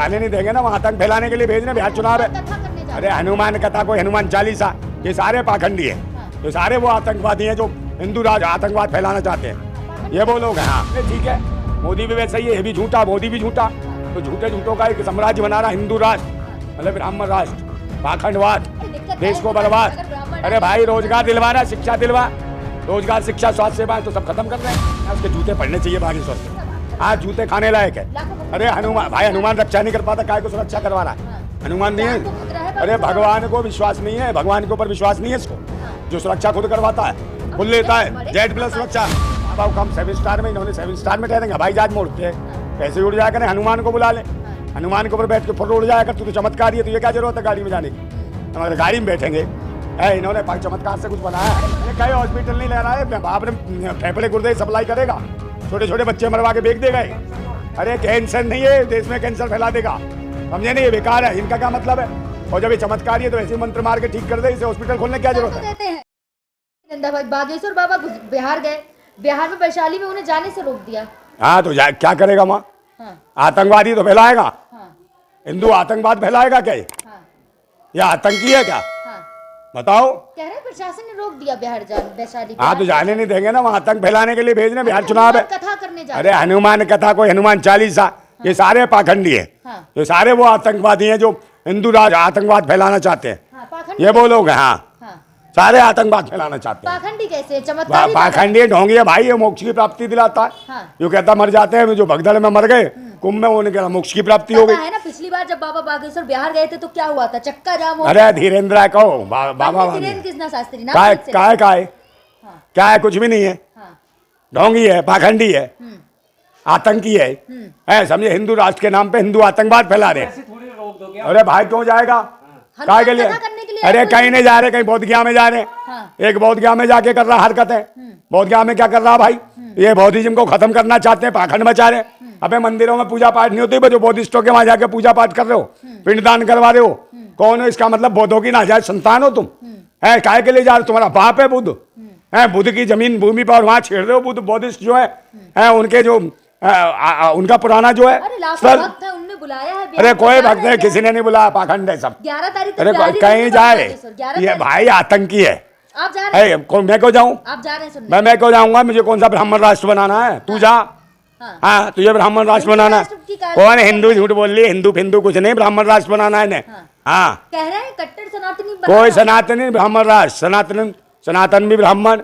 जाने नहीं देंगे ना, वहाँ आतंक फैलाने के लिए भेज रहे, बिहार चुनाव है। अरे हनुमान कथा को हनुमान चालीसा, ये सारे पाखंडी है, ये सारे वो आतंकवादी हैं जो हिंदू राज आतंकवाद फैलाना चाहते हैं, ये वो लोग हैं। हाँ ठीक है, मोदी भी वैसे ही है, ये भी झूठा, मोदी भी झूठा। तो झूठे झूठों का एक साम्राज्य बना रहा हिंदू राष्ट्र, मतलब ब्राह्मण राष्ट्र, पाखंडवाद, देश को बर्बाद। अरे भाई रोजगार दिलवाना, शिक्षा दिलवा, रोजगार शिक्षा स्वास्थ्य सेवाएं तो सब खत्म कर रहे हैं। उसके जूते पड़ने चाहिए बागेश्वर से, आज जूते खाने लायक है। अरे हनुमान भाई, हनुमान रक्षा नहीं कर पाता, काय को सुरक्षा करवा रहा है? हनुमान नहीं है। अरे भगवान को विश्वास नहीं है, भगवान के ऊपर विश्वास नहीं है इसको, जो सुरक्षा खुद करवाता है, खुद लेता है, जेड प्लस सुरक्षा। अब हम 7 स्टार में, इन्होंने 7 स्टार में ठहरेंगे, हवाई जहाज मोड़ते हैं, पैसे उड़ जाया करें, हनुमान को बुला ले, हनुमान के ऊपर बैठ के फोटो उड़ जाया कर। तू तो चमत्कारी है, तो ये क्या जरूरत है गाड़ी में जाने की? हमारे गाड़ी में बैठेंगे, इन्होंने चमत्कार से कुछ बनाया है। कहीं हॉस्पिटल नहीं ले रहा है, बाप ने फेफड़े गुर्दे सप्लाई करेगा, छोटे छोटे बच्चे मरवा के बेच देगा। अरे कैंसर नहीं है देश में, कैंसर फैला देगा, समझे नहीं? ये बेकार है, इनका क्या मतलब है? और जब ये चमत्कारी है तो ऐसे मंत्र मार के ठीक कर दे, इसे हॉस्पिटल खोलने की क्या जरूरत है? बागेश्वर बाबा बिहार गए, बिहार में वैशाली में उन्हें जाने से रोक दिया। हाँ तो क्या करेगा वहाँ? आतंकवादी तो फैलाएगा, हिंदू आतंकवाद फैलाएगा क्या? ये आतंकी है क्या? बताओ। कह रहे प्रशासन ने रोक दिया बिहार वैशाली। हाँ तो जाने नहीं देंगे ना, वहाँ आतंक फैलाने के लिए भेज रहे, बिहार चुनाव है। कथा करने जा रहे। अरे हनुमान कथा को हनुमान चालीसा, ये सारे पाखंडी है, ये सारे वो आतंकवादी हैं जो हिंदू राज आतंकवाद फैलाना चाहते हैं, ये वो लोग हैं। हाँ सारे आतंकवाद फैलाना चाहते हैं। पाखंडी कैसे? चमत्कारी पाखंडी ढोंगी है भाई, ये मोक्ष की प्राप्ति दिलाता है। जो कहता मर जाते हैं, जो भगदड़ में मर गए, कुंभ में उन्हें मोक्ष की प्राप्ति हो गई है ना। पिछली बार जब बाबा बागेश्वर बिहार गए थे तो क्या हुआ था? चक्का जाम हो। अरे धीरेन्द्र कहो बाबा धीरेन्द्र कृष्णा शास्त्री ना, क्या है? कुछ भी नहीं है, ढोंगी है, पाखंडी है, आतंकी है, समझे? हिंदू राष्ट्र के नाम पे हिंदू आतंकवाद फैला रहे हैं। अरे भाई क्यों जाएगा? काय के लिए? अरे कहीं नहीं जा रहे, कहीं बोधगया में जा रहे हैं। एक बोधगया में जाके कर रहा हरकत है, बोधगया में क्या कर रहा भाई? ये बौद्धिज्म को खत्म करना चाहते हैं, पाखंड मचा रहे हैं। अबे मंदिरों में पूजा पाठ नहीं होती, जो बौद्धिस्टों के वहां जाके पूजा पाठ कर रहे हो, पिंडदान करवा रहे हो, कौन हो? इसका मतलब बौद्धों की नाजायज संतान हो तुम? है काय के लिए जा रहे? तुम्हारा बाप है बुद्ध, है बुद्ध की जमीन भूमि पर, वहां छेड़ रहे हो बुद्ध बौद्धिस्ट जो है उनके जो उनका पुराना जो है उनने बुलाया है। अरे कोई भक्त है, किसी ने नहीं बुलाया, पाखंड है सब। 11 तारीख अरे कहीं जाए, ये भाई आतंकी है। आप जा रहे हैं? मैं क्यों जाऊँ? आप जा रहे हैं? मैं क्यों जाऊंगा? मुझे कौन सा ब्राह्मण राष्ट्र बनाना है? तू जा। हाँ तुझे ब्राह्मण राष्ट्र बनाना है? कौन हिंदू झूठ बोल रही है? हिंदू कुछ नहीं, ब्राह्मण राष्ट्र बनाना है इन्हें। हाँ कह रहे हैं कट्टर सनातनी, कोई सनातनी ब्राह्मण राष्ट्र, सनातन भी ब्राह्मण,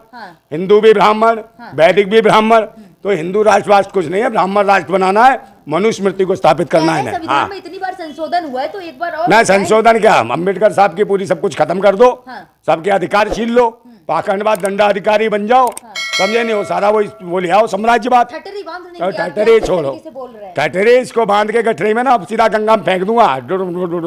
हिंदू भी ब्राह्मण, वैदिक भी ब्राह्मण, तो हिंदू राष्ट्र कुछ नहीं है, ब्राह्मण राष्ट्र बनाना है, मनुस्मृति को स्थापित करना है। संविधान में इतनी बार संशोधन हुआ है तो एक बार और ना संशोधन क्या, अम्बेडकर साहब की पूरी सब कुछ खत्म कर दो, सबके अधिकार छीन लो, पाखंडवाद दंडाधिकारी बन जाओ, समझे नहीं? वो सारा वो ले आओ साम्राज्यवाद। ठटरी छोड़ो, ठटरी इसको बांध के गठरी में ना सीधा गंगा में फेंक दूंगा,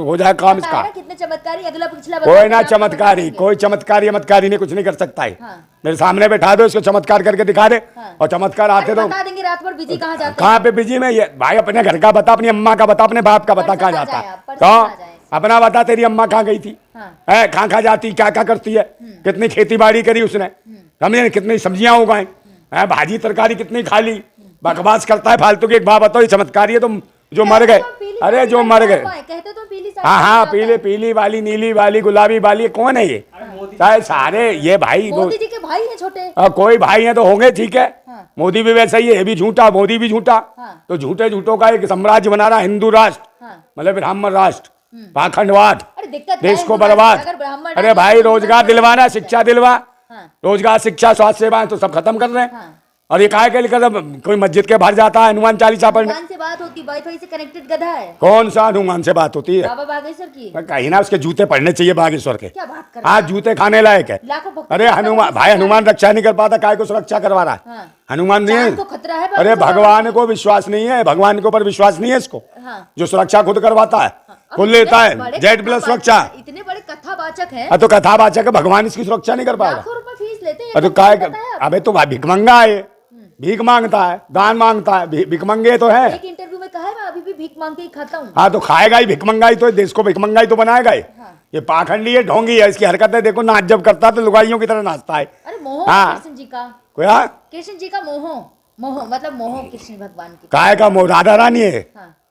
हो जाए काम इसका। कितने चमत्कारी, अगला पिछला कोई ना चमत्कारी, कोई चमत्कारी ने कुछ नहीं कर सकता है। मेरे सामने बैठा दो इसको, चमत्कार करके दिखा दे, और चमत्कार आते तो बता देंगे। रात भर बिजी कहाँ जाते हैं? कहाँ पे बिजी में? ये भाई अपने घर का बता, अपनी अम्मा का बता, अपने बाप का बता, कहाँ जाता है? कहाँ अपना बता, तेरी अम्मा कहाँ गई थी, है कहाँ जाती, क्या क्या करती है, कितनी खेती बाड़ी करी उसने, समझे? कितनी सब्जियां उगाई, है भाजी तरकारी कितनी खा ली, बकवास करता है फालतू की। एक बात बताओ, ये चमत्कारी है? तुम जो मर गए, अरे जो मर गए, हाँ पीली वाली, नीली वाली, गुलाबी वाली, कौन है ये? सारे ये भाई मोदी जी के भाई हैं छोटे। कोई भाई हैं तो होंगे, ठीक है। मोदी भी वैसा ही है, ये भी झूठा, मोदी भी झूठा। तो झूठे झूठों का एक साम्राज्य बना रहा हिंदू राष्ट्र, मतलब ब्राह्मण राष्ट्र, पाखंडवाद, देश को बर्बाद। अरे भाई रोजगार दिलवाना, शिक्षा दिलवा, रोजगार शिक्षा स्वास्थ्य सेवाएं तो सब खत्म कर रहे हैं। और ये काहे के लिए कर? कोई मस्जिद के बाहर जाता है हनुमान चालीसा पढ़ने, से बात होती, वाईफाई से कनेक्टेड गधा है। कौन सा हनुमान से बात होती है? बाबा बागेश्वर की। कहीं ना उसके जूते पड़ने चाहिए बागेश्वर के। क्या बात कर रहे हैं? आज जूते खाने लायक है। अरे हनुमान भाई, हनुमान रक्षा नहीं कर पाता, काय को सुरक्षा करवा रहा है? हनुमान नहीं तो खतरा है। अरे भगवान को विश्वास नहीं है, भगवान के ऊपर विश्वास नहीं है इसको, जो सुरक्षा खुद करवाता है, खुद लेता है, जेड प्लस सुरक्षा। इतने बड़े कथावाचक हैं। तो कथावाचक है, भगवान इसकी सुरक्षा नहीं कर पाएगा। लाखों रुपए फीस लेते हैं। तो काय? अबे तो भिखमंगा है, भीख मांगता है, दान मांगता है, भिखमंगे तो है। एक इंटरव्यू में कहा है मैं अभी भी भीख मांग के ही खाता हूँ। हाँ तो खाएगा ही, भिखमंगाई तो देश को भिखमंगाई तो बनाएगा ही। ये पाखंडी है, ढोंगी है, इसकी हरकतें देखो, नाच जब करता है तो लुगाइयों की तरह नाचता है। अरे मोह कृष्ण जी का, कृष्ण जी का मोह मतलब मोह कृष्ण भगवान की। काय का मोह? राधा रानी है,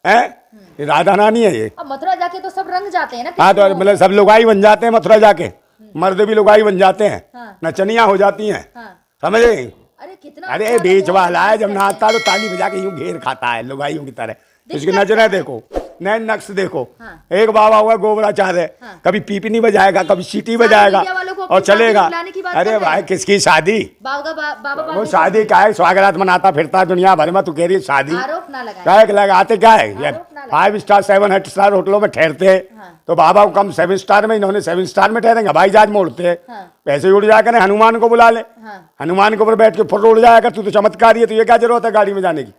हैं, ये राधा रानी है ये। अब मथुरा जाके तो सब रंग जाते हैं ना। हाँ, तो मतलब सब लुगाई बन जाते हैं मथुरा जाके, मर्द भी लुगाई बन जाते हैं, हाँ। नचनिया हो जाती हैं, हाँ। समझ गई? अरे कितना अरे अच्छा बीच बहुत वाला है, जब अच्छा नाचता तो ताली बजा के यूं घेर खाता है लुगाइयों की तरह। इसकी दिक्कत नजरें क्या है? देखो, नैन नक्श देखो। हाँ। एक बाबा हुआ गोबराचार है, हाँ। कभी पीपनी बजाएगा, कभी सीटी सारी बजाएगा मीडिया वालों को अपनी और चलेगा। शादी में बुलाने की बात कर अरे रहे भाई हैं। किसकी शादी? बाबा वो शादी क्या है, स्वागत मनाता फिरता है दुनिया भर में, तू कह रही है शादी? आरोप ना लगाए। क्या है, लगाते क्या है? आरोप ना लगाए। 5 स्टार 7 स्टार होटलों में ठहरते हैं, हाँ। तो बाबा को कम 7 स्टार में, इन्होंने 7 स्टार में ठहरेंगे, हवाई जहाज मोड़ते हैं, हाँ। पैसे उड़ जाया करें, हनुमान को बुला ले, हाँ। हनुमान के ऊपर बैठ के फुर्र उड़ जाया कर, तू तो चमत्कारी है, तो ये क्या जरूरत है गाड़ी में जाने की?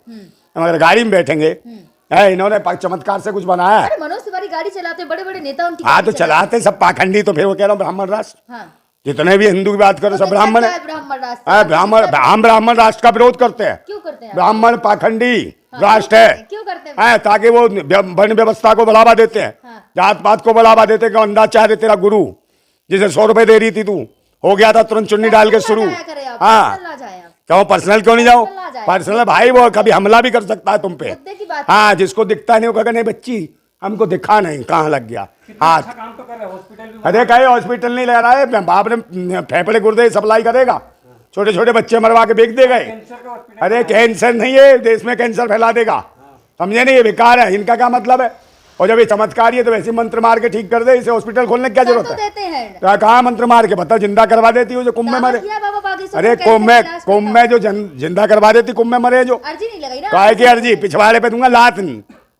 मगर गाड़ी में बैठेंगे, है इन्होंने चमत्कार से कुछ बनाया है? अरे मनोज तिवारी गाड़ी चलाते, बड़े बड़े नेता उनकी हाँ, गाड़ी तो चलाते सब पाखंडी, तो फिर वो कह रहा हूँ ब्राह्मण राष्ट्र, हाँ। जितने भी हिंदू की बात करो सब तो ब्राह्मण क्या है। ब्राह्मण राष्ट्र? हाँ, हम ब्राह्मण राष्ट्र का विरोध करते हैं। क्यों करते हैं? ब्राह्मण पाखंडी हाँ, राष्ट्र है, क्यों करते हैं? हैं, ताकि वो वर्ण व्यवस्था को बढ़ावा देते हैं, हाँ। जात पात को बढ़ावा देते हैं। अंदाज चाह दे तेरा गुरु जिसे 100 रुपए दे रही थी, तू हो गया था तुरंत चुन्नी डाल के शुरू। हाँ, क्यों पर्सनल क्यों नहीं जाओ? पर्सनल ना जाए। पर्सनल भाई वो कभी हमला भी कर सकता है तुम पे। मुद्दे की बात हाँ, जिसको दिखता नहीं वो कहेगा नहीं बच्ची हमको दिखा नहीं, कहाँ लग गया हाथ। अच्छा काम तो कर रहे हैं, हॉस्पिटल भी अरे कहीं हॉस्पिटल नहीं लगा रहा है, बाप ने फेफड़े गुर्दे सप्लाई करेगा, छोटे छोटे बच्चे मरवा के बेच देगा। कैंसर का हॉस्पिटल। अरे कैंसर नहीं है, देश में कैंसर फैला देगा, समझे नहीं? ये बेकार है, इनका क्या मतलब है? और जब ये चमत्कारी है तो वैसे मंत्र मार के ठीक कर दे, इसे हॉस्पिटल खोलने की क्या तो जरूरत है? देते हैं। कहाँ मंत्र मार के बता, जिंदा करवा देती हो जो कुंभ में दावा मरे। किया बाबा बागेश्वर अरे में कैंसर कुंभ का इलाज में करता। जो जिंदा करवा देती, कुंभ में मरे जो। अर्जी नहीं लगाई ना? काय की अर्जी? पिछवाड़े पे दूंगा लात,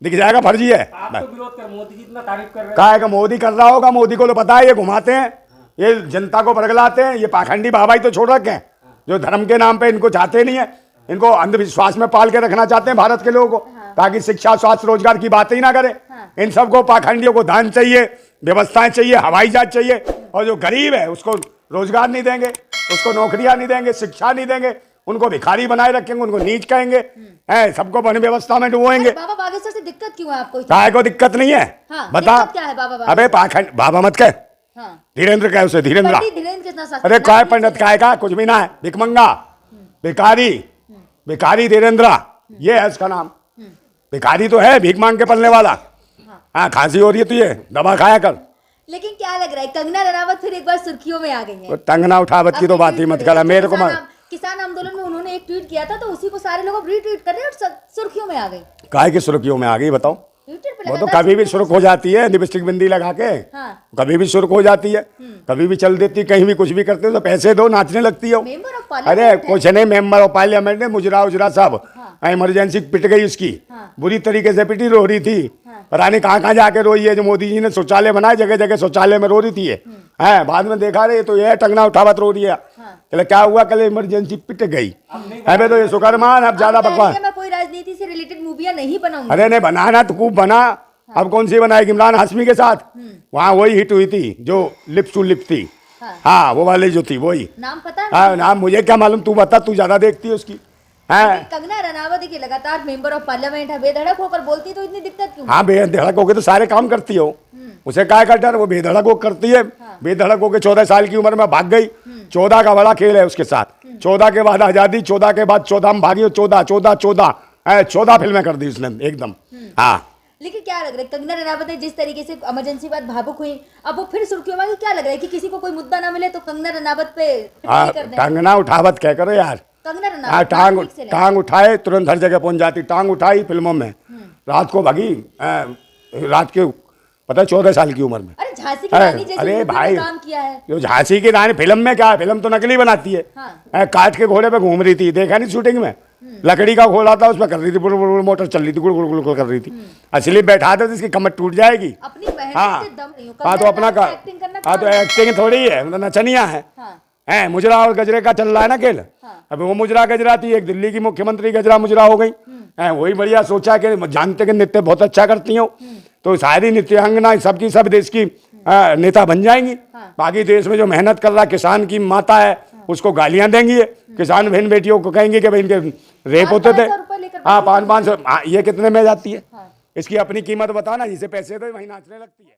दिख जाएगा फर्जी है। आप तो विरोध कर, मोदी जी इतना तारीफ कर रहे हैं। काय का मोदी कर रहा होगा, मोदी को तो पता है ये घुमाते हैं, ये जनता को बरगलाते हैं, ये पाखंडी बाबा ही तो छोड़ रखे हैं जो धर्म के नाम पे इनको चाहते नहीं है, इनको अंधविश्वास में पाल के रखना चाहते हैं भारत के लोगों को, ताकि शिक्षा स्वास्थ्य रोजगार की बातें ही ना करें। इन सबको पाखंडियों को दान चाहिए, व्यवस्थाएं चाहिए, हवाई जहाज चाहिए, और जो गरीब है उसको रोजगार नहीं देंगे, उसको नौकरियां नहीं देंगे, शिक्षा नहीं देंगे, उनको भिखारी बनाए रखेंगे, उनको नीच कहेंगे, है सबको वन व्यवस्था में डुबोएंगे। बाबा बागेश्वर से दिक्कत क्यों है आपको? काय को दिक्कत नहीं है? हाँ, बता। दिक्कत क्या है बाबा बागेश्वर? अबे पाखंड बाबा मत कह, हाँ। धीरेन्द्र कह उसे, धीरेन्द्र। पंडित धीरेन्द्र कितना सस्ता? अरे काय पंडित काय का कुछ भी ना है, भिकमंगा, भिखारी, भिखारी धीरेन्द्र, ये है इसका नाम। भिखारी तो है, भीख मांग के पलने वाला। हाँ, खांसी हो रही है तुझे, दवा खाया कर। लेकिन क्या लग रहा है, कंगना रनावत फिर एक बार सुर्खियों में आ गई है? टंगना उठावत की तो बात ही मत करा मेरे को। किसान आंदोलन में उन्होंने एक ट्वीट किया था, तो उसी को सारे लोग रीट्वीट कर रहे हैं और सुर्खियों में आ गई। काय की सुर्खियों में आ गई बताओ? ट्विटर पे वो तो लगातार कभी भी सुर्ख हो जाती है, लिपस्टिक बिंदी लगा के, हाँ। कभी भी सुर्ख हो जाती है, कभी भी चल देती, कहीं भी कुछ भी करते हो तो पैसे दो, नाचने लगती हो। मेंबर ऑफ अरे पार्लियामेंट है। कुछ नहीं, मेंबर ऑफ पार्लियामेंट ने मुजरा उजरा सब इमरजेंसी पिट गई उसकी, हाँ। बुरी तरीके से पिटी, रो रही थी, पता नहीं कहाँ कहाँ जाके रोई है। जो मोदी जी ने शौचालय बनाए जगह जगह शौचालय में रो रही थी ये, है बाद में देखा रहे तो ये टंगना उठावत रो रही है। चलो क्या हुआ, कल इमरजेंसी पिट गई। अबे तो ये शुक्रमान, अब ज्यादा बकवास। मैं कोई राजनीति से रिलेटेड मूवियां नहीं बनाऊंगी। अरे नहीं बनाना तो खूब बना, अब कौन सी बनाएगी? इमरान हाशमी के साथ वहाँ वही हिट हुई थी जो लिप्स टू लिप थी। हाँ, वो वाली जो थी वही। नाम पता है? हाँ, नाम मुझे क्या मालूम, तू बता, तू ज्यादा देखती है उसकी। हाँ, कंगना रनावत देखिए लगातार मेंबर ऑफ पार्लियामेंट है, बेधड़क होकर बोलती, तो इतनी दिक्कत क्यों? हाँ, बेधड़क होके तो सारे काम करती हो, उसे काय का डर? वो बेधड़क हो करती है, बेधड़क होके 14 साल की उम्र में भाग गई। 14 का बड़ा खेल है उसके साथ। 14 के बाद आजादी, 14 के बाद 14 में भागी, 14 फिल्में कर दी उसने एकदम। हाँ, लेकिन क्या लग रहा है, कंगना रनावत ने जिस तरीके से इमरजेंसी बाद भावुक हुई, अब वो फिर सुर्खियों में आ गई। क्या लग रहा है कि किसी को कोई मुद्दा ना मिले तो कंगना रनावत पे टिप्पणी कर दें? टंगना उठावत क्या करो यार। कंगना हाँ, रनावत टांग उठाए तुरंत हर जगह पहुंच जाती। टांग उठाई फिल्मों में, रात को भागी, रात के पता 14 साल की उम्र में। अरे झांसी की रानी जैसी अरे मूवी में भाई, काम किया है। जो झांसी की रानी फिल्म में क्या है, फिल्म तो नकली बनाती है। हाँ। काट के घोड़े पे घूम रही थी, देखा नहीं शूटिंग में? लकड़ी का घोड़ा था, उसमें कर रही थी, बुड़ बुड़ बुड़ मोटर चल रही थी, गुड़ गुड़ गुड़ गुड़ कर रही थी। असली बैठा दे तो इसकी कमर टूट जाएगी। अपनी मेहनत हाँ, से दम नहीं हो। हाँ तो अपना का, एक्टिंग करना हाँ तो एक्टिंग थोड़ी है, मतलब नचनिया है। हैं, मुजरा और गजरे का चल रहा है ना खेल। अभी वो मुजरा गजरा थी, एक दिल्ली की मुख्यमंत्री गजरा मुजरा हो गई। हैं, वही बढ़िया सोचा कि जानते कि नृत्य बहुत अच्छा करती हो, तो सारी नृत्यांगना सबकी सब देश की नेता बन जाएंगी। बाकी देश में जो मेहनत कर रहा किसान की माता है उसको गालियां देंगी, किसान बहन बेटियों को कहेंगे कि भाई इनके रेप होते थे। हाँ, 500-500, ये कितने में जाती है? इसकी अपनी कीमत बताना, जिसे पैसे दो वही नाचने लगती है।